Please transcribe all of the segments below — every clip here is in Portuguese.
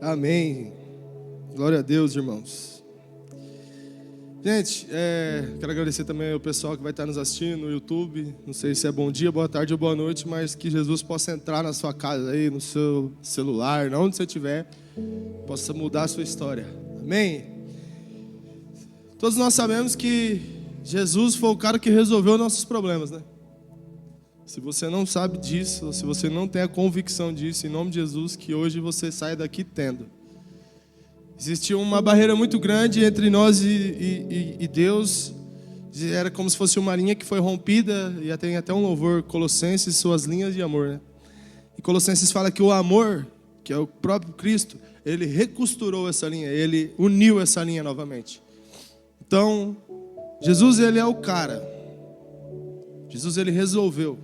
Amém. Glória a Deus, irmãos. Gente, quero agradecer também ao pessoal que vai estar nos assistindo no YouTube. Não sei se é bom dia, boa tarde ou boa noite, mas que Jesus possa entrar na sua casa aí, no seu celular, onde você estiver, possa mudar a sua história. Amém? Todos nós sabemos que Jesus foi o cara que resolveu nossos problemas, né? Se você não sabe disso, ou se você não tem a convicção disso, em nome de Jesus, que hoje você sai daqui tendo. Existia uma barreira muito grande entre nós e Deus. Era como se fosse uma linha que foi rompida, e tem até um louvor, Colossenses, suas linhas de amor, né? E Colossenses fala que o amor, que é o próprio Cristo, ele recosturou essa linha, ele uniu essa linha novamente. Então, Jesus, ele é o cara. Jesus, ele resolveu.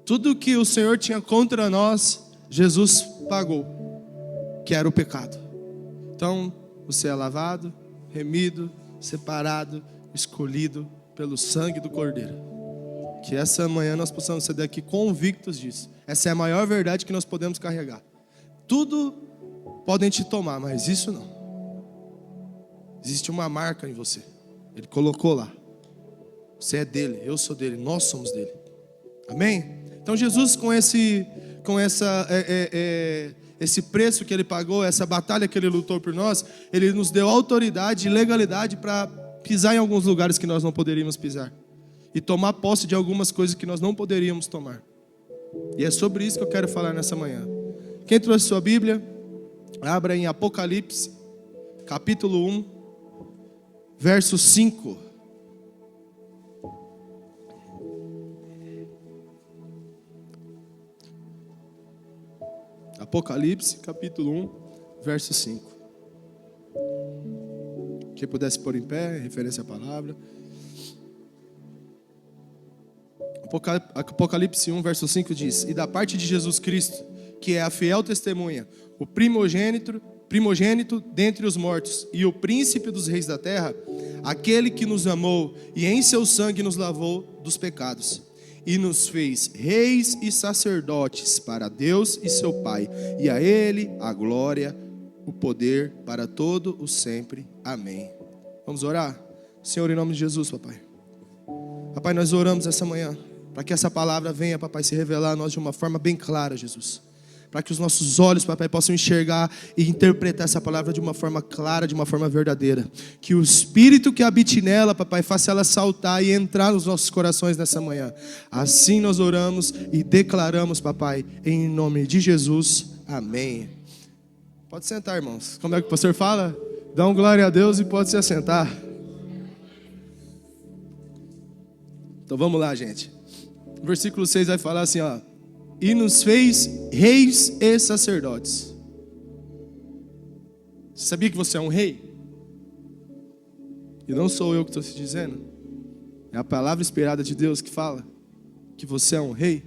Tudo que o Senhor tinha contra nós, Jesus pagou, que era o pecado. Então, você é lavado, remido, separado, escolhido pelo sangue do Cordeiro. Que essa manhã nós possamos sair daqui convictos disso. Essa é a maior verdade que nós podemos carregar. Tudo podem te tomar, mas isso não. Existe uma marca em você. Ele colocou lá. Você é dele, eu sou dele, nós somos dele. Amém? Então Jesus, com esse preço que ele pagou, essa batalha que ele lutou por nós, ele nos deu autoridade e legalidade para pisar em alguns lugares que nós não poderíamos pisar. E tomar posse de algumas coisas que nós não poderíamos tomar. E é sobre isso que eu quero falar nessa manhã. Quem trouxe sua Bíblia, abra em Apocalipse, capítulo 1, verso 5. Apocalipse, capítulo 1, verso 5. Quem pudesse pôr em pé, referência à palavra. Apocalipse 1, verso 5 diz: E da parte de Jesus Cristo, que é a fiel testemunha, o primogênito dentre os mortos e o príncipe dos reis da terra, aquele que nos amou e em seu sangue nos lavou dos pecados, e nos fez reis e sacerdotes para Deus e seu Pai, e a Ele a glória, o poder para todo o sempre. Amém. Vamos orar? Senhor, em nome de Jesus, papai. Papai, nós oramos essa manhã para que essa palavra venha, papai, se revelar a nós de uma forma bem clara, Jesus. Para que os nossos olhos, papai, possam enxergar e interpretar essa palavra de uma forma clara, de uma forma verdadeira. Que o Espírito que habite nela, papai, faça ela saltar e entrar nos nossos corações nessa manhã. Assim nós oramos e declaramos, papai, em nome de Jesus. Amém. Pode sentar, irmãos. Como é que o pastor fala? Dá um glória a Deus e pode se assentar. Então vamos lá, gente. O versículo 6 vai falar assim, ó: E nos fez reis e sacerdotes. Você sabia que você é um rei? E não sou eu que estou te dizendo. É a palavra inspirada de Deus que fala que você é um rei.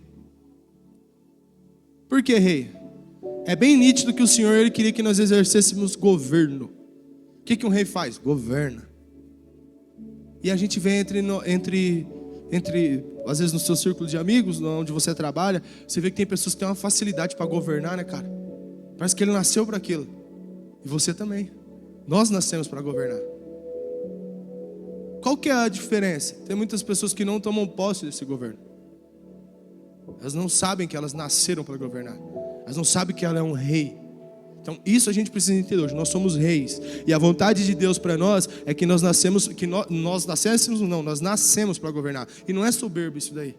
Por que rei? É bem nítido que o Senhor, ele queria que nós exercêssemos governo. O que um rei faz? Governa. E a gente vê entre às vezes no seu círculo de amigos, onde você trabalha, você vê que tem pessoas que têm uma facilidade para governar, né, cara? Parece que ele nasceu para aquilo. E você também. Nós nascemos para governar. Qual que é a diferença? Tem muitas pessoas que não tomam posse desse governo. Elas não sabem que elas nasceram para governar. Elas não sabem que ela é um rei. Então isso a gente precisa entender hoje. Nós somos reis. E a vontade de Deus para nós é que nós nascemos para governar. E não é soberbo isso daí.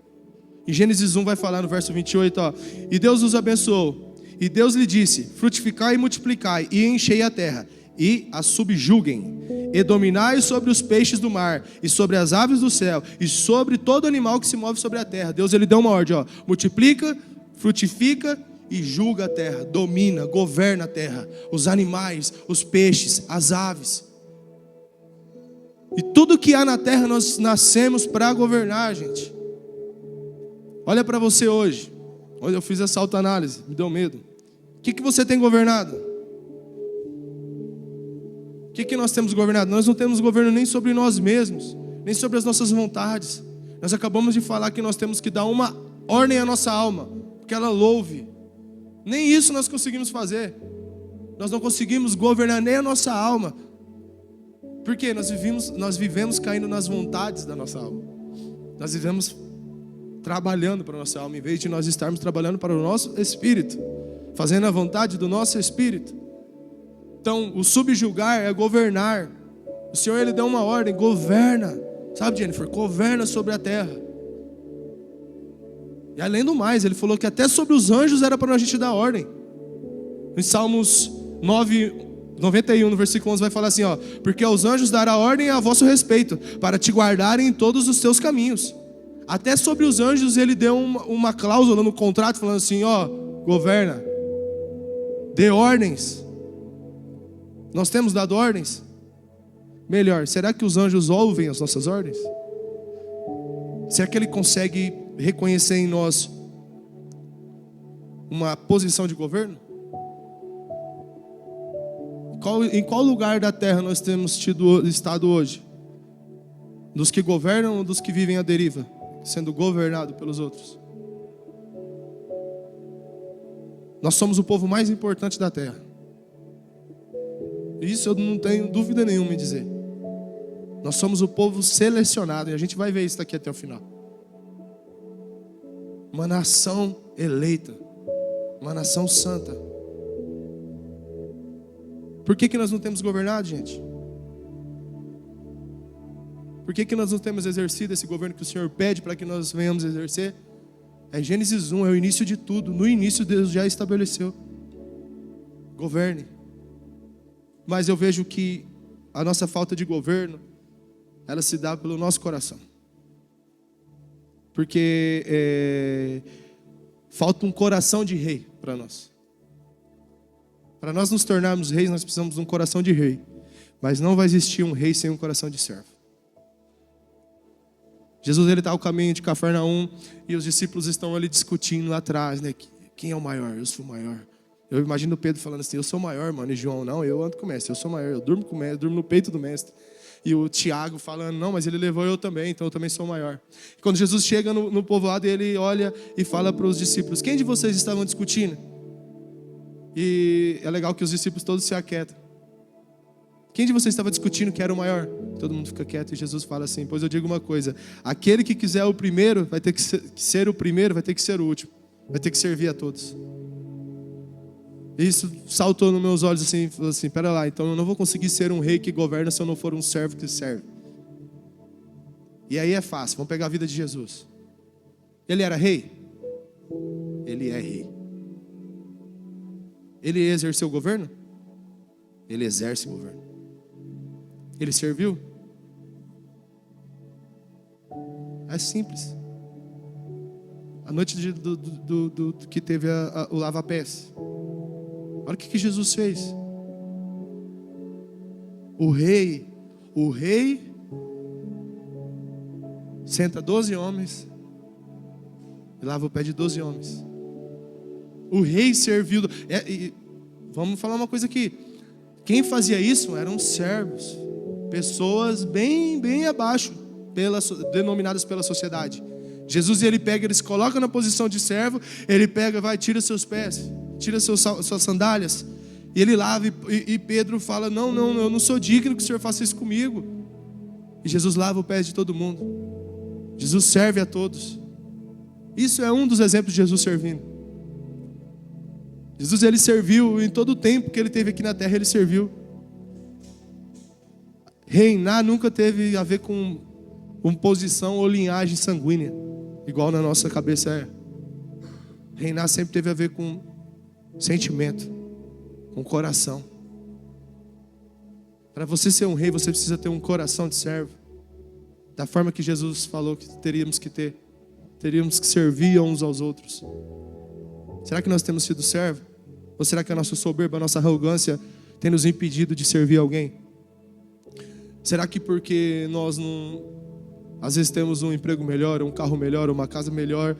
Em Gênesis 1 vai falar no verso 28, ó: E Deus nos abençoou. E Deus lhe disse: Frutificai e multiplicai, e enchei a terra, e a subjuguem. E dominai sobre os peixes do mar, e sobre as aves do céu, e sobre todo animal que se move sobre a terra. Deus, ele deu uma ordem, ó: multiplica, frutifica e julga a terra, domina, governa a terra, os animais, os peixes, as aves. E tudo que há na terra nós nascemos para governar, gente. Olha para você hoje. Hoje eu fiz essa autoanálise, me deu medo. O que você tem governado? O que nós temos governado? Nós não temos governo nem sobre nós mesmos, nem sobre as nossas vontades. Nós acabamos de falar que nós temos que dar uma ordem à nossa alma, porque ela louve. Nem isso nós conseguimos fazer. Nós não conseguimos governar nem a nossa alma. Porque nós vivemos caindo nas vontades da nossa alma. Nós vivemos trabalhando para a nossa alma, em vez de nós estarmos trabalhando para o nosso espírito, fazendo a vontade do nosso espírito. Então, o subjugar é governar. O Senhor, Ele deu uma ordem, governa. Sabe, Jennifer? Governa sobre a terra. E além do mais, Ele falou que até sobre os anjos era para a gente dar ordem. Em Salmos 91, no versículo 11, vai falar assim, ó: porque aos anjos dará ordem a vosso respeito, para te guardarem em todos os teus caminhos. Até sobre os anjos Ele deu uma cláusula no contrato, falando assim, ó: governa, dê ordens. Nós temos dado ordens? Melhor, será que os anjos ouvem as nossas ordens? Será que Ele consegue reconhecer em nós uma posição de governo? Em qual lugar da terra nós temos estado hoje? Dos que governam ou dos que vivem à deriva, sendo governado pelos outros? Nós somos o povo mais importante da terra. Isso eu não tenho dúvida nenhuma em dizer. Nós somos o povo selecionado, e a gente vai ver isso daqui até o final. Uma nação eleita, uma nação santa. Por que nós não temos governado, gente? Por que nós não temos exercido esse governo que o Senhor pede para que nós venhamos exercer? É Gênesis 1, é o início de tudo. No início Deus já estabeleceu. Governe. Mas eu vejo que a nossa falta de governo, ela se dá pelo nosso coração. Porque falta um coração de rei para nós. Para nós nos tornarmos reis, nós precisamos de um coração de rei. Mas não vai existir um rei sem um coração de servo. Jesus, ele está ao caminho de Cafarnaum e os discípulos estão ali discutindo lá atrás, né? Quem é o maior? Eu sou o maior. Eu imagino Pedro falando assim, eu sou o maior, mano. E João, não, eu ando com o mestre, eu sou o maior. Eu durmo com o mestre, durmo no peito do mestre. E o Tiago falando, não, mas ele levou eu também, então eu também sou o maior. E quando Jesus chega no povoado, ele olha e fala para os discípulos, quem de vocês estavam discutindo? E é legal que os discípulos todos se aquietam. Quem de vocês estava discutindo que era o maior? Todo mundo fica quieto e Jesus fala assim, pois eu digo uma coisa, aquele que quiser o primeiro, vai ter que ser o primeiro, vai ter que ser o último, vai ter que servir a todos. Isso saltou nos meus olhos assim, falou assim, pera lá, então eu não vou conseguir ser um rei que governa se eu não for um servo que serve. E aí é fácil, vamos pegar a vida de Jesus. Ele era rei? Ele é rei. Ele exerceu o governo? Ele exerce o governo. Ele serviu? É simples. A noite que teve o lava-pés. Olha o que Jesus fez. O rei senta 12 homens e lava o pé de 12 homens. O rei serviu. Vamos falar uma coisa aqui. Quem fazia isso eram servos. Pessoas bem abaixo, denominadas pela sociedade. Jesus, ele pega, ele se coloca na posição de servo. Ele pega, tira seus pés, tira suas sandálias. E ele lava, e Pedro fala, não, eu não sou digno que o Senhor faça isso comigo. E Jesus lava o pé de todo mundo. Jesus serve a todos. Isso é um dos exemplos de Jesus servindo. Jesus, ele serviu em todo o tempo que ele teve aqui na terra, ele serviu. Reinar nunca teve a ver com posição ou linhagem sanguínea, igual na nossa cabeça é. Reinar sempre teve a ver com sentimento, com coração. Para você ser um rei, você precisa ter um coração de servo. Da forma que Jesus falou que teríamos que ter. Teríamos que servir uns aos outros. Será que nós temos sido servo? Ou será que a nossa soberba, a nossa arrogância tem nos impedido de servir alguém? Será que porque nós não, às vezes temos um emprego melhor, um carro melhor, uma casa melhor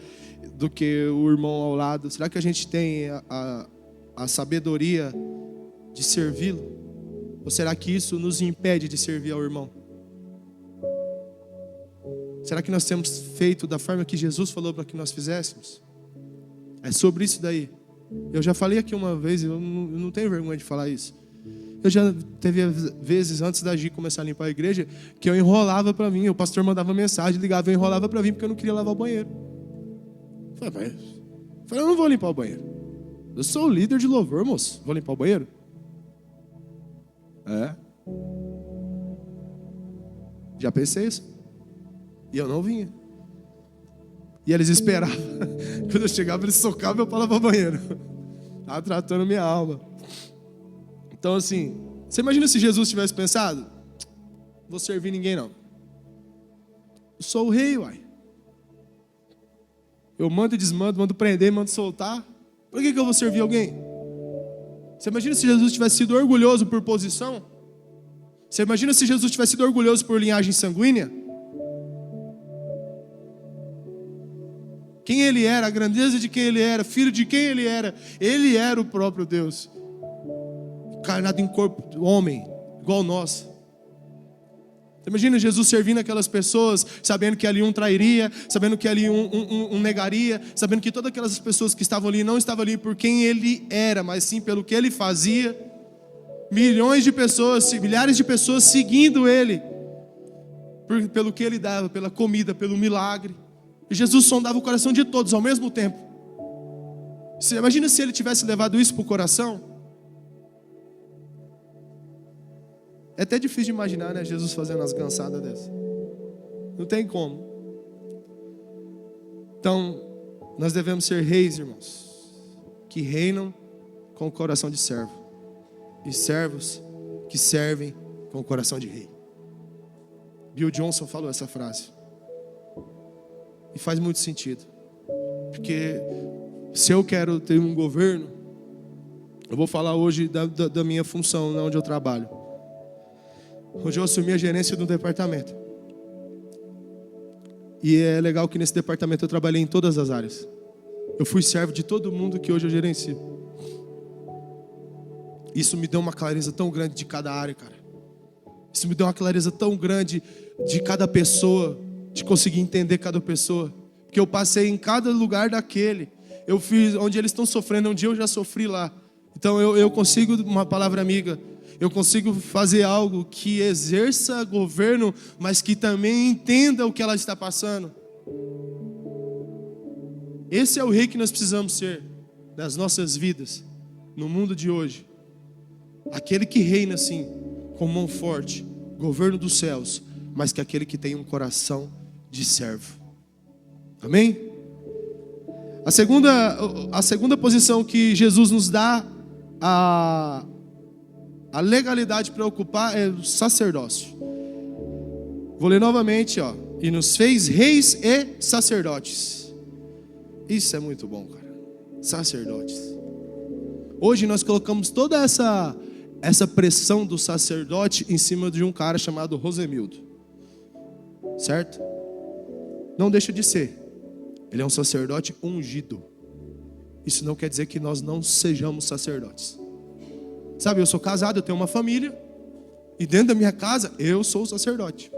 do que o irmão ao lado, será que a gente tem a sabedoria de servi-lo? Ou será que isso nos impede de servir ao irmão? Será que nós temos feito da forma que Jesus falou para que nós fizéssemos? É sobre isso daí. Eu já falei aqui uma vez, eu não tenho vergonha de falar isso. Eu já teve vezes, antes da Gi começar a limpar a igreja, que eu enrolava para mim. O pastor mandava mensagem, ligava, eu enrolava para vir porque eu não queria lavar o banheiro. Eu falei, eu não vou limpar o banheiro. Eu sou o líder de louvor, moço. Vou limpar o banheiro? Já pensei isso. E eu não vinha. E eles esperavam. Quando eu chegava, eles socavam eu para lavar o banheiro. Estava tratando minha alma. Então assim, você imagina se Jesus tivesse pensado: não vou servir ninguém não. Eu sou o rei, uai. Eu mando e desmando, mando prender, mando soltar. Por que eu vou servir alguém? Você imagina se Jesus tivesse sido orgulhoso por posição? Você imagina se Jesus tivesse sido orgulhoso por linhagem sanguínea? Quem ele era, a grandeza de quem ele era, filho de quem ele era o próprio Deus, encarnado em corpo de homem, igual nós. Você imagina Jesus servindo aquelas pessoas, sabendo que ali um trairia, sabendo que ali um negaria, sabendo que todas aquelas pessoas que estavam ali não estavam ali por quem ele era, mas sim pelo que ele fazia. Milhões de pessoas, milhares de pessoas seguindo ele, pelo que ele dava, pela comida, pelo milagre. E Jesus sondava o coração de todos ao mesmo tempo. Você imagina se ele tivesse levado isso para o coração? É até difícil de imaginar, né? Jesus fazendo as cansadas dessas. Não tem como. Então, nós devemos ser reis, irmãos, que reinam com o coração de servo, e servos que servem com o coração de rei. Bill Johnson falou essa frase. E faz muito sentido. Porque se eu quero ter um governo, eu vou falar hoje da minha função, onde eu trabalho. Hoje eu assumi a gerência do departamento. E é legal que nesse departamento eu trabalhei em todas as áreas. Eu fui servo de todo mundo que hoje eu gerencio. Isso me deu uma clareza tão grande de cada área, cara. Isso me deu uma clareza tão grande de cada pessoa, de conseguir entender cada pessoa. Porque eu passei em cada lugar daquele. Eu fiz onde eles estão sofrendo, onde eu já sofri lá. Então eu consigo, uma palavra amiga, eu consigo fazer algo que exerça governo, mas que também entenda o que ela está passando. Esse é o rei que nós precisamos ser nas nossas vidas, no mundo de hoje. Aquele que reina assim, com mão forte, governo dos céus, mas que aquele que tem um coração de servo. Amém? A segunda posição que Jesus nos dá a legalidade para ocupar é o sacerdócio. Vou ler novamente, ó. E nos fez reis e sacerdotes. Isso é muito bom, cara. Sacerdotes. Hoje nós colocamos toda essa pressão do sacerdote em cima de um cara chamado Rosemildo. Certo? Não deixa de ser. Ele é um sacerdote ungido. Isso não quer dizer que nós não sejamos sacerdotes. Sabe, eu sou casado, eu tenho uma família. E dentro da minha casa, eu sou o sacerdote.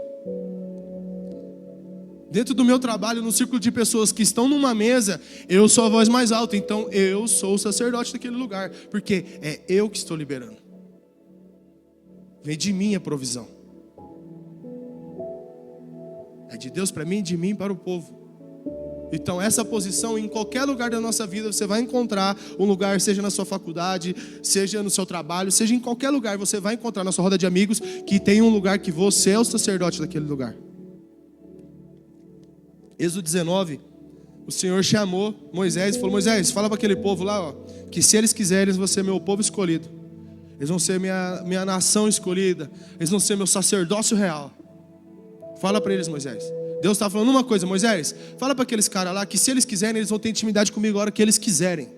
Dentro do meu trabalho, no círculo de pessoas que estão numa mesa, eu sou a voz mais alta. Então eu sou o sacerdote daquele lugar. Porque é eu que estou liberando. Vem de mim a provisão. É de Deus para mim, de mim para o povo. Então essa posição, em qualquer lugar da nossa vida, você vai encontrar um lugar, seja na sua faculdade, seja no seu trabalho, seja em qualquer lugar, você vai encontrar na sua roda de amigos que tem um lugar que você é o sacerdote daquele lugar. Êxodo 19, o Senhor chamou Moisés e falou: Moisés, fala para aquele povo lá, ó, que se eles quiserem, eles vão ser meu povo escolhido. Eles vão ser minha nação escolhida. Eles vão ser meu sacerdócio real. Fala para eles, Moisés. Deus está falando uma coisa: Moisés, fala para aqueles caras lá que se eles quiserem, eles vão ter intimidade comigo a hora que eles quiserem.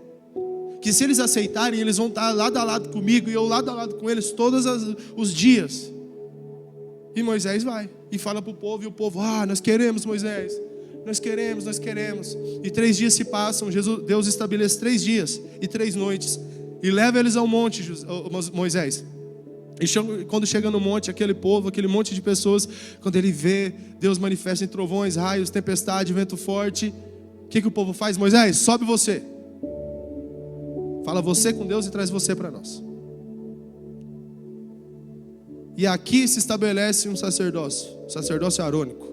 Que se eles aceitarem, eles vão estar lado a lado comigo e eu lado a lado com eles todos os dias. E Moisés vai e fala para o povo, e o povo: nós queremos, Moisés. Nós queremos. E 3 dias se passam. Deus estabelece 3 dias e 3 noites e leva eles ao monte, Moisés. E quando chega no monte, aquele povo, aquele monte de pessoas, quando ele vê Deus manifesta em trovões, raios, tempestade, vento forte, o que o povo faz? Moisés, sobe você. Fala você com Deus e traz você para nós. E aqui se estabelece um sacerdócio arônico.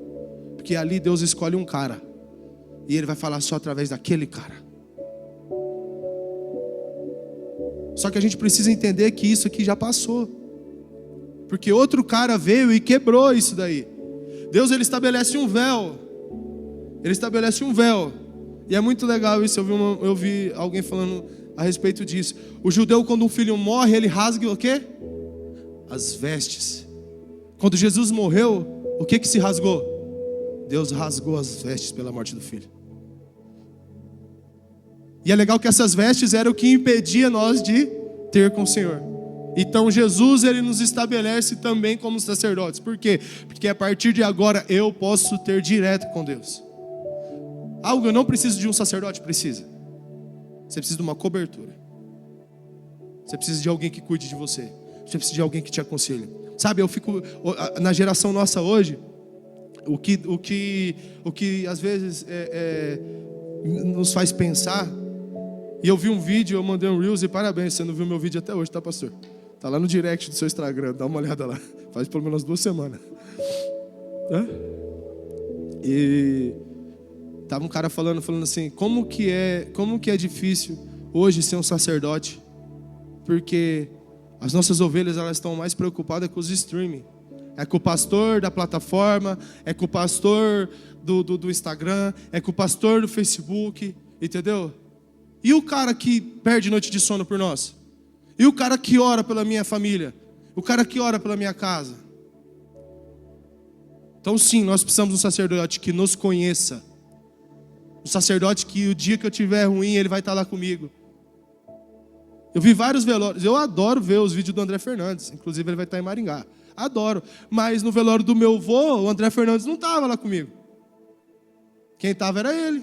Porque ali Deus escolhe um cara. E Ele vai falar só através daquele cara. Só que a gente precisa entender que isso aqui já passou. Porque outro cara veio e quebrou isso daí. Deus, Ele estabelece um véu. Ele estabelece um véu. E é muito legal isso. Eu vi alguém falando a respeito disso. O judeu, quando um filho morre, ele rasga o quê? As vestes. Quando Jesus morreu, o que se rasgou? Deus rasgou as vestes pela morte do filho. E é legal que essas vestes eram o que impedia nós de ter com o Senhor. Então Jesus, Ele nos estabelece também como sacerdotes. Por quê? Porque a partir de agora eu posso ter direto com Deus. Algo eu não preciso de um sacerdote? Precisa. Você precisa de uma cobertura. Você precisa de alguém que cuide de você. Você precisa de alguém que te aconselhe. Sabe, eu fico... Na geração nossa hoje, o que às vezes nos faz pensar... E eu vi um vídeo, eu mandei um Reels e parabéns, você não viu meu vídeo até hoje, tá, pastor? Tá lá no direct do seu Instagram, dá uma olhada lá. Faz pelo menos 2 semanas. E tava um cara falando assim, como que é difícil hoje ser um sacerdote, porque as nossas ovelhas, elas estão mais preocupadas com os streaming. É com o pastor da plataforma, é com o pastor do Instagram, é com o pastor do Facebook, entendeu? E o cara que perde noite de sono por nós? E o cara que ora pela minha família? O cara que ora pela minha casa? Então sim, nós precisamos de um sacerdote que nos conheça. Um sacerdote que o dia que eu estiver ruim, ele vai estar lá comigo. Eu vi vários velórios. Eu adoro ver os vídeos do André Fernandes. Inclusive ele vai estar em Maringá. Adoro. Mas no velório do meu avô, o André Fernandes não estava lá comigo. Quem estava era ele.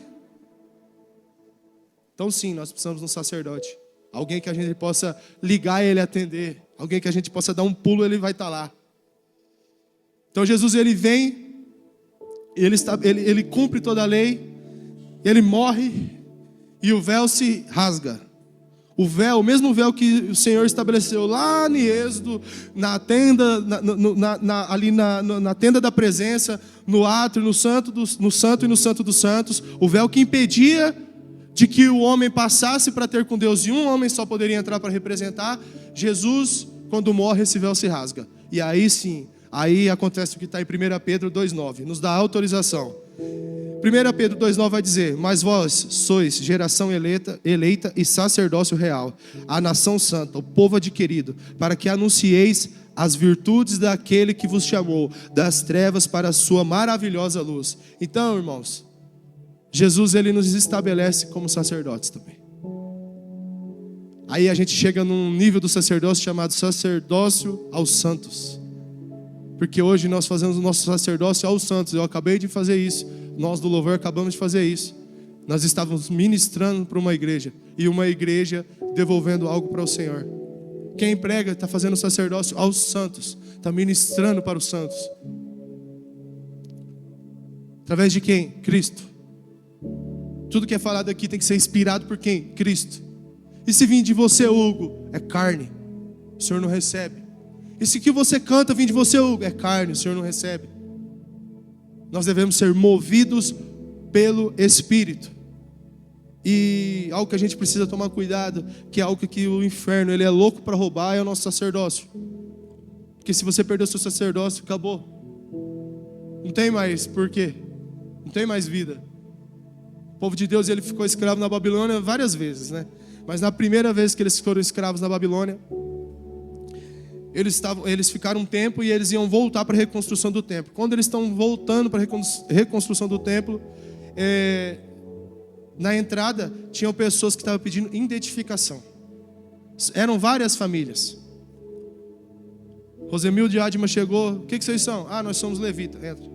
Então sim, nós precisamos de um sacerdote. Alguém que a gente possa ligar e ele atender. Alguém que a gente possa dar um pulo, ele vai estar lá. Então Jesus, ele vem, ele cumpre toda a lei, ele morre e o véu se rasga. O véu, o mesmo véu que o Senhor estabeleceu lá em Êxodo, na tenda, ali na tenda da presença, no átrio, no santo e no santo dos santos, o véu que impedia de que o homem passasse para ter com Deus, e um homem só poderia entrar para representar. Jesus, quando morre, esse véu se rasga. E aí sim, aí acontece o que está em 1 Pedro 2,9, nos dá autorização. 1 Pedro 2,9 vai dizer: mas vós sois geração eleita e sacerdócio real, a nação santa, o povo adquirido, para que anuncieis as virtudes daquele que vos chamou das trevas para a sua maravilhosa luz. Então, irmãos, Jesus, ele nos estabelece como sacerdotes também. Aí a gente chega num nível do sacerdócio chamado sacerdócio aos santos. Porque hoje nós fazemos o nosso sacerdócio aos santos. Eu acabei de fazer isso. Nós do louvor acabamos de fazer isso. Nós estávamos ministrando para uma igreja. E uma igreja devolvendo algo para o Senhor. Quem prega está fazendo sacerdócio aos santos. Está ministrando para os santos. Através de quem? Cristo. Tudo que é falado aqui tem que ser inspirado por quem? Cristo. E se vir de você, Hugo, é carne. O Senhor não recebe. E se que você canta vir de você, Hugo, é carne. O Senhor não recebe. Nós devemos ser movidos pelo Espírito. E algo que a gente precisa tomar cuidado, que é algo que o inferno, ele é louco para roubar, é o nosso sacerdócio. Porque se você perder o seu sacerdócio, acabou. Não tem mais por quê? Não tem mais vida. O povo de Deus, ele ficou escravo na Babilônia várias vezes, né? Mas na primeira vez que eles foram escravos na Babilônia, eles ficaram um tempo e eles iam voltar para a reconstrução do templo. Quando eles estão voltando para a reconstrução do templo, na entrada tinham pessoas que estavam pedindo identificação. Eram várias famílias. Rosemilde e Adma chegou: o que vocês são? Ah, nós somos levitas. Entra.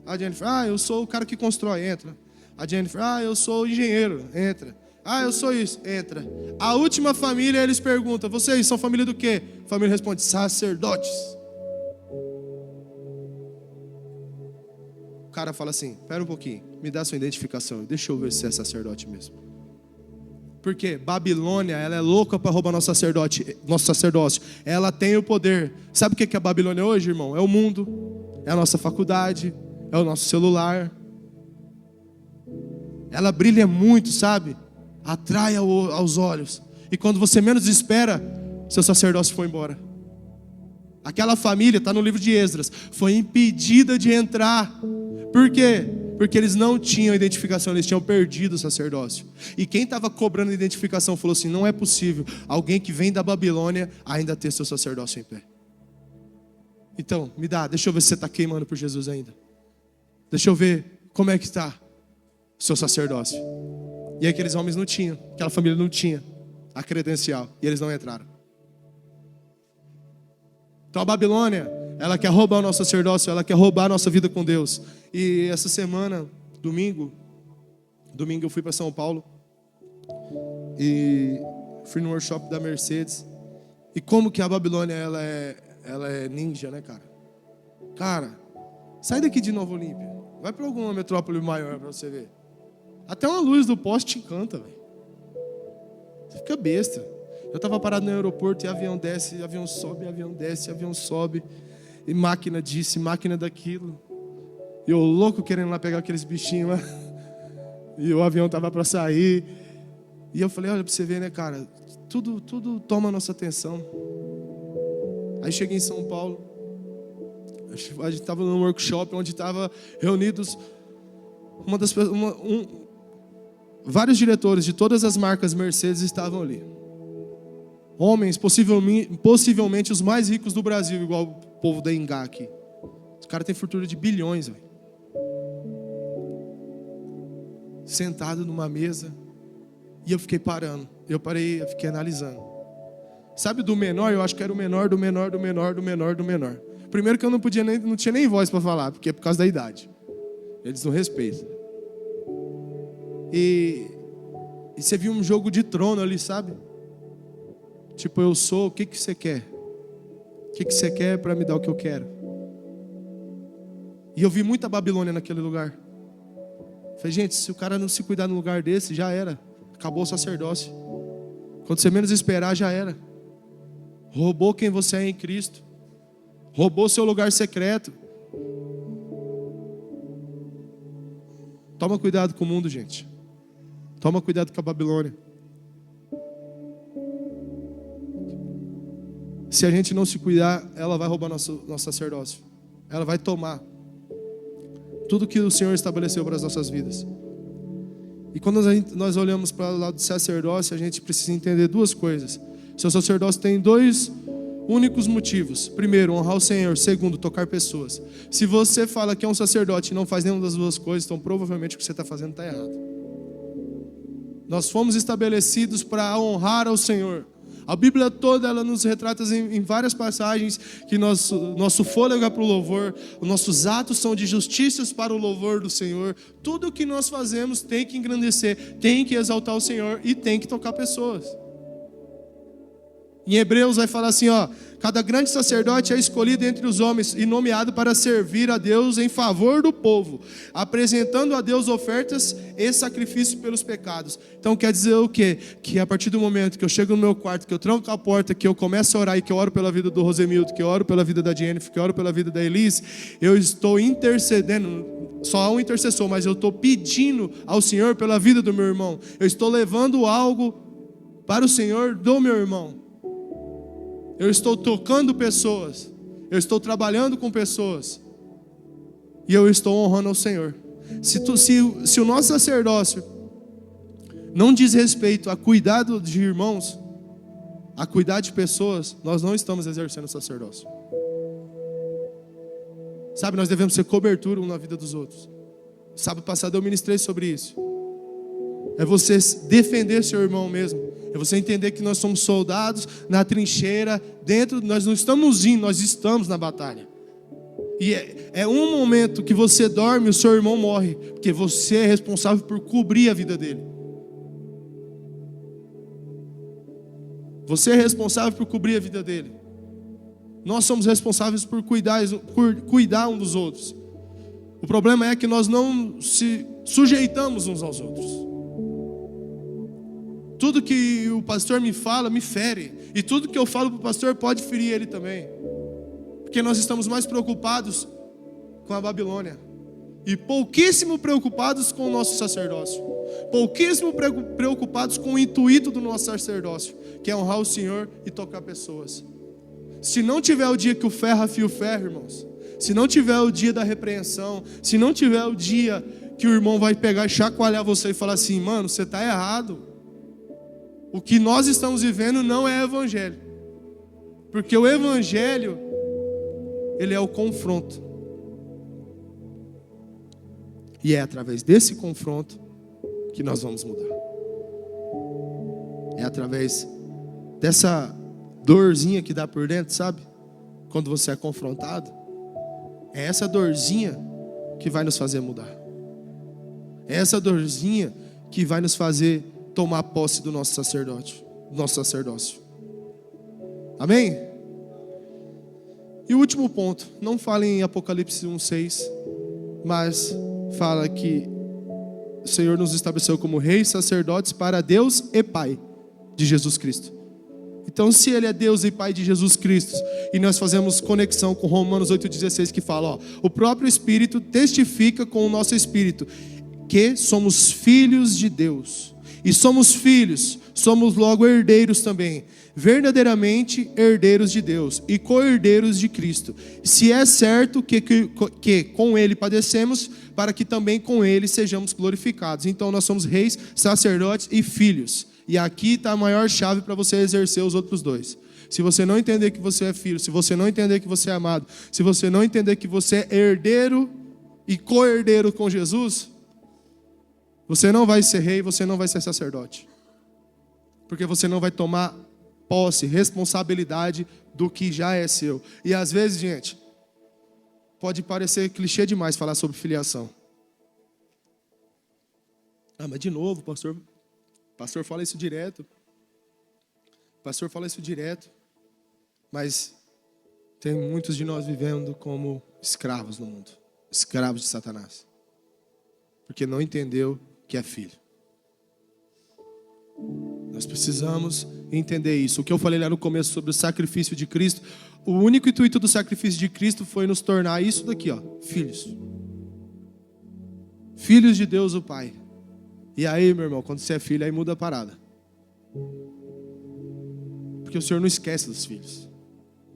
A Jennifer: ah, eu sou o cara que constrói. Entra. A Jennifer: ah, eu sou o engenheiro. Entra. Ah, eu sou isso. Entra. A última família, eles perguntam: vocês são família do quê? A família responde: sacerdotes. O cara fala assim: espera um pouquinho, me dá sua identificação, deixa eu ver se é sacerdote mesmo. Porque Babilônia, ela é louca para roubar nosso sacerdócio. Ela tem o poder. Sabe o que é a Babilônia hoje, irmão? É o mundo, é a nossa faculdade, é o nosso celular. Ela brilha muito, sabe? Atrai aos olhos. E quando você menos espera, seu sacerdócio foi embora. Aquela família, está no livro de Esdras, foi impedida de entrar. Por quê? Porque eles não tinham identificação, eles tinham perdido o sacerdócio. E quem estava cobrando a identificação falou assim: não é possível alguém que vem da Babilônia ainda ter seu sacerdócio em pé. Então, me dá, deixa eu ver se você está queimando por Jesus ainda. Deixa eu ver como é que está o seu sacerdócio. E aqueles homens não tinham, aquela família não tinha a credencial, e eles não entraram. Então a Babilônia, ela quer roubar o nosso sacerdócio, ela quer roubar a nossa vida com Deus. E essa semana, domingo eu fui para São Paulo e fui no workshop da Mercedes. E como que a Babilônia ela é ninja, né, cara? Cara, sai daqui de Nova Olímpia, vai para alguma metrópole maior para você ver. Até uma luz do poste te encanta, velho. Você fica besta. Eu estava parado no aeroporto e avião desce, avião sobe, avião desce, avião sobe. E máquina disso, máquina daquilo. E eu louco querendo lá pegar aqueles bichinhos lá. E o avião estava para sair. E eu falei, olha para você ver, né, cara? Tudo toma a nossa atenção. Aí cheguei em São Paulo. A gente estava num workshop onde estavam reunidos vários diretores de todas as marcas Mercedes estavam ali. Homens, possivelmente os mais ricos do Brasil, igual o povo da Engá aqui. Os caras têm fortuna de bilhões, véio. Sentado numa mesa. E eu fiquei parando. Eu fiquei analisando. Sabe do menor? Eu acho que era o menor, do menor, do menor, do menor, do menor. Primeiro que eu não tinha nem voz para falar, porque é por causa da idade. Eles não respeitam. E você viu um jogo de trono ali, sabe? Tipo, eu sou, o que você quer? O que você quer para me dar o que eu quero? E eu vi muita Babilônia naquele lugar. Falei, gente, se o cara não se cuidar num lugar desse, já era. Acabou o sacerdócio. Quando você menos esperar, já era. Roubou quem você é em Cristo. Roubou seu lugar secreto. Toma cuidado com o mundo, gente. Toma cuidado com a Babilônia. Se a gente não se cuidar, ela vai roubar nosso sacerdócio. Ela vai tomar tudo que o Senhor estabeleceu para as nossas vidas. E quando nós olhamos para o lado do sacerdócio, a gente precisa entender duas coisas. Seu sacerdócio tem dois únicos motivos. Primeiro, honrar o Senhor. Segundo, tocar pessoas. Se você fala que é um sacerdote e não faz nenhuma das duas coisas, então provavelmente o que você está fazendo está errado. Nós fomos estabelecidos para honrar ao Senhor. A Bíblia toda ela nos retrata em várias passagens que nosso fôlego é para o louvor, os nossos atos são de justiças para o louvor do Senhor. Tudo o que nós fazemos tem que engrandecer, tem que exaltar o Senhor e tem que tocar pessoas. Em Hebreus vai falar assim, cada grande sacerdote é escolhido entre os homens e nomeado para servir a Deus em favor do povo, apresentando a Deus ofertas e sacrifícios pelos pecados. Então quer dizer o quê? Que a partir do momento que eu chego no meu quarto, que eu tranco a porta, que eu começo a orar e que eu oro pela vida do Rosemildo, que eu oro pela vida da Jennifer, que eu oro pela vida da Elise, eu estou intercedendo, só há um intercessor, mas eu estou pedindo ao Senhor pela vida do meu irmão. Eu estou levando algo para o Senhor do meu irmão. Eu estou tocando pessoas. Eu estou trabalhando com pessoas. E eu estou honrando ao Senhor. Se o nosso sacerdócio não diz respeito a cuidado de irmãos, a cuidar de pessoas, nós não estamos exercendo o sacerdócio. Sabe, nós devemos ser cobertura um na vida dos outros. Sábado passado eu ministrei sobre isso. É você defender seu irmão mesmo. É você entender que nós somos soldados na trincheira, nós não estamos indo, nós estamos na batalha. E é um momento que você dorme, o seu irmão morre, porque você é responsável por cobrir a vida dele. Você é responsável por cobrir a vida dele. Nós somos responsáveis por cuidar um dos outros. O problema é que nós não se sujeitamos uns aos outros. Tudo que o pastor me fala me fere. E tudo que eu falo para o pastor pode ferir ele também. Porque nós estamos mais preocupados com a Babilônia. E pouquíssimo preocupados com o nosso sacerdócio. Pouquíssimo preocupados com o intuito do nosso sacerdócio, que é honrar o Senhor e tocar pessoas. Se não tiver o dia que o ferro afia o ferro, irmãos, se não tiver o dia da repreensão, se não tiver o dia que o irmão vai pegar e chacoalhar você e falar assim, mano, você está errado. O que nós estamos vivendo não é evangelho. Porque o evangelho, ele é o confronto. E é através desse confronto que nós vamos mudar. É através dessa dorzinha que dá por dentro, sabe? Quando você é confrontado. É essa dorzinha que vai nos fazer mudar. É essa dorzinha que vai nos fazer tomar posse do nosso sacerdócio. Amém? E o último ponto. Não fala em Apocalipse 1:6, mas fala que o Senhor nos estabeleceu como reis, sacerdotes para Deus e Pai de Jesus Cristo. Então, se Ele é Deus e Pai de Jesus Cristo, e nós fazemos conexão com Romanos 8,16, que fala, o próprio Espírito testifica com o nosso Espírito que somos filhos de Deus. E somos filhos, somos logo herdeiros também, verdadeiramente herdeiros de Deus e co-herdeiros de Cristo. Se é certo que com Ele padecemos, para que também com Ele sejamos glorificados. Então nós somos reis, sacerdotes e filhos. E aqui está a maior chave para você exercer os outros dois. Se você não entender que você é filho, se você não entender que você é amado, se você não entender que você é herdeiro e co-herdeiro com Jesus, você não vai ser rei, você não vai ser sacerdote. Porque você não vai tomar posse, responsabilidade do que já é seu. E às vezes, gente, pode parecer clichê demais falar sobre filiação. Mas de novo, pastor fala isso direto. Pastor fala isso direto. Mas tem muitos de nós vivendo como escravos no mundo. Escravos de Satanás. Porque não entendeu que é filho. Nós precisamos entender isso. O que eu falei lá no começo sobre o sacrifício de Cristo, o único intuito do sacrifício de Cristo foi nos tornar isso daqui, filhos. Filhos de Deus o Pai. E aí, meu irmão, quando você é filho, aí muda a parada. Porque o Senhor não esquece dos filhos.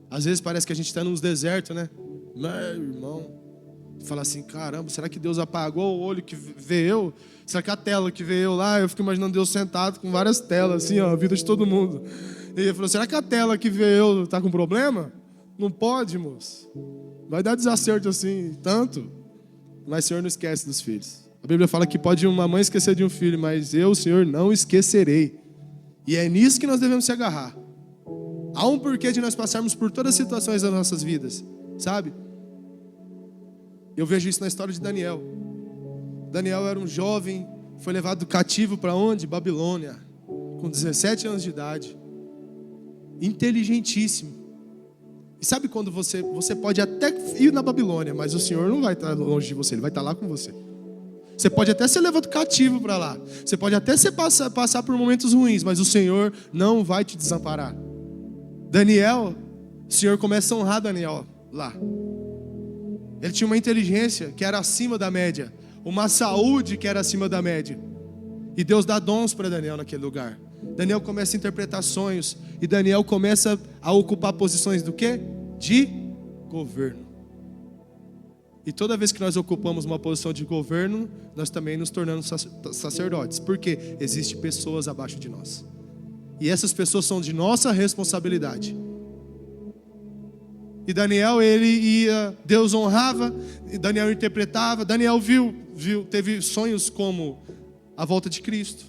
Às vezes parece que a gente está nos desertos, né? Meu irmão, fala assim, caramba, será que Deus apagou o olho que vê eu? Será que a tela que vê eu lá? Eu fico imaginando Deus sentado com várias telas, assim, a vida de todo mundo. E ele falou, será que a tela que vê eu está com problema? Não pode, moço. Vai dar desacerto assim, tanto. Mas o Senhor não esquece dos filhos. A Bíblia fala que pode uma mãe esquecer de um filho, mas eu, Senhor, não esquecerei. E é nisso que nós devemos se agarrar. Há um porquê de nós passarmos por todas as situações das nossas vidas, sabe? Eu vejo isso na história de Daniel. Daniel era um jovem, foi levado cativo para onde? Babilônia, com 17 anos de idade. Inteligentíssimo. E sabe quando você pode até ir na Babilônia, mas o Senhor não vai estar longe de você, Ele vai estar lá com você. Você pode até ser levado cativo para lá. Você pode até passar por momentos ruins, mas o Senhor não vai te desamparar. Daniel, o Senhor começa a honrar Daniel lá. Ele tinha uma inteligência que era acima da média, uma saúde que era acima da média. E Deus dá dons para Daniel naquele lugar. Daniel começa a interpretar sonhos. E Daniel começa a ocupar posições do quê? De governo. E toda vez que nós ocupamos uma posição de governo, nós também nos tornamos sacerdotes. Porque existem pessoas abaixo de nós. E essas pessoas são de nossa responsabilidade. E Daniel, ele ia, Deus honrava, e Daniel interpretava. Daniel teve sonhos como a volta de Cristo.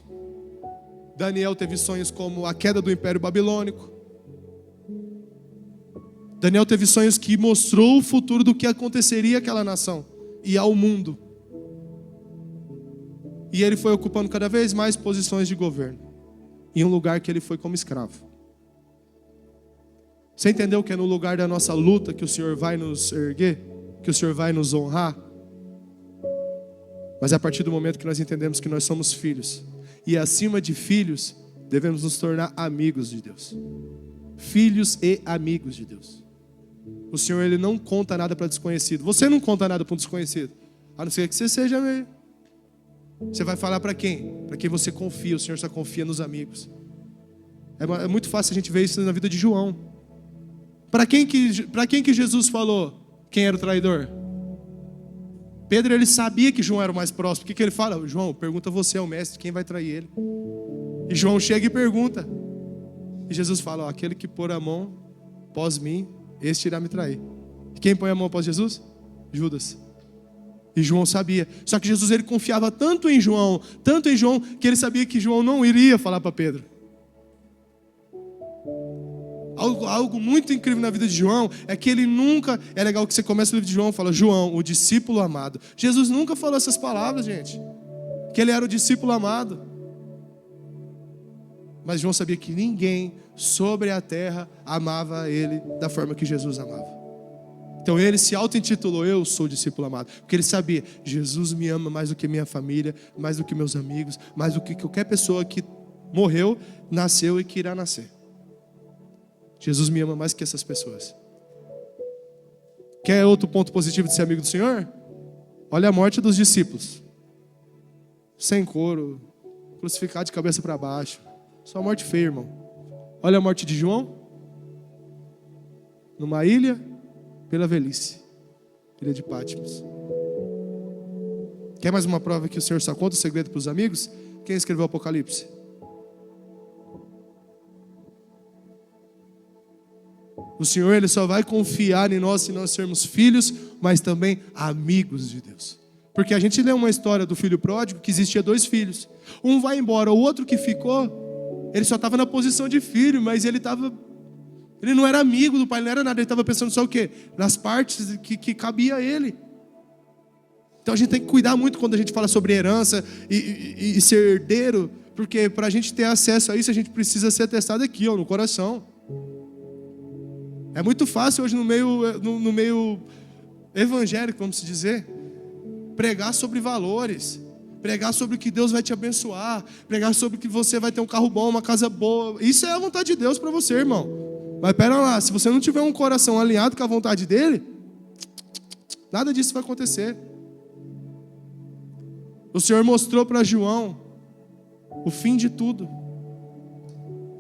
Daniel teve sonhos como a queda do Império Babilônico. Daniel teve sonhos que mostrou o futuro do que aconteceria àquela nação e ao mundo. E ele foi ocupando cada vez mais posições de governo, em um lugar que ele foi como escravo. Você entendeu que é no lugar da nossa luta que o Senhor vai nos erguer? Que o Senhor vai nos honrar? Mas é a partir do momento que nós entendemos que nós somos filhos. E acima de filhos, devemos nos tornar amigos de Deus. Filhos e amigos de Deus. O Senhor, Ele não conta nada para desconhecido. Você não conta nada para um desconhecido. A não ser que você seja meio. Você vai falar para quem? Para quem você confia. O Senhor só confia nos amigos. É muito fácil a gente ver isso na vida de João. Para quem que Jesus falou quem era o traidor? Pedro, ele sabia que João era o mais próximo. O que ele fala? João, pergunta você ao mestre quem vai trair ele. E João chega e pergunta. E Jesus fala, aquele que pôr a mão após mim, este irá me trair. E quem põe a mão após Jesus? Judas. E João sabia. Só que Jesus, ele confiava tanto em João, que ele sabia que João não iria falar para Pedro. Algo muito incrível na vida de João é que ele nunca... É legal que você começa o livro de João e fala, João, o discípulo amado. Jesus nunca falou essas palavras, gente. Que ele era o discípulo amado. Mas João sabia que ninguém sobre a terra amava ele da forma que Jesus amava. Então ele se auto-intitulou, eu sou o discípulo amado. Porque ele sabia, Jesus me ama mais do que minha família, mais do que meus amigos, mais do que qualquer pessoa que morreu, nasceu e que irá nascer. Jesus me ama mais que essas pessoas. Quer outro ponto positivo de ser amigo do Senhor? Olha a morte dos discípulos. Sem couro, crucificado de cabeça para baixo. Só morte feia, irmão. Olha a morte de João. Numa ilha, pela velhice. Ilha de Patmos. Quer mais uma prova que o Senhor só conta o segredo para os amigos? Quem escreveu o Apocalipse? O Senhor, Ele só vai confiar em nós se nós sermos filhos, mas também amigos de Deus. Porque a gente lê uma história do filho pródigo que existia 2 filhos. Um vai embora, o outro que ficou, ele só estava na posição de filho, mas ele não era amigo do pai, não era nada. Ele estava pensando só o quê? Nas partes que cabia a ele. Então a gente tem que cuidar muito quando a gente fala sobre herança e ser herdeiro, porque para a gente ter acesso a isso, a gente precisa ser testado aqui, no coração. É muito fácil hoje no meio evangélico, vamos dizer, pregar sobre valores, pregar sobre que Deus vai te abençoar, pregar sobre que você vai ter um carro bom, uma casa boa. Isso é a vontade de Deus para você, irmão. Mas pera lá, se você não tiver um coração alinhado com a vontade dele, nada disso vai acontecer. O Senhor mostrou para João o fim de tudo.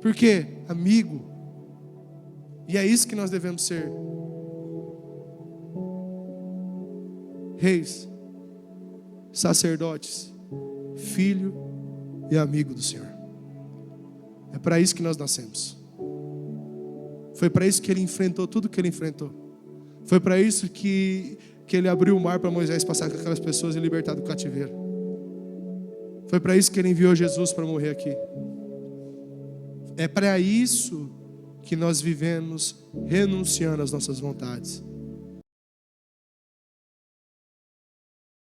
Por quê? Amigo. E é isso que nós devemos ser. Reis, sacerdotes, filho e amigo do Senhor. É para isso que nós nascemos. Foi para isso que ele enfrentou tudo que ele enfrentou. Foi para isso que ele abriu o mar para Moisés passar com aquelas pessoas e libertar do cativeiro. Foi para isso que ele enviou Jesus para morrer aqui. É para isso que nós vivemos renunciando às nossas vontades.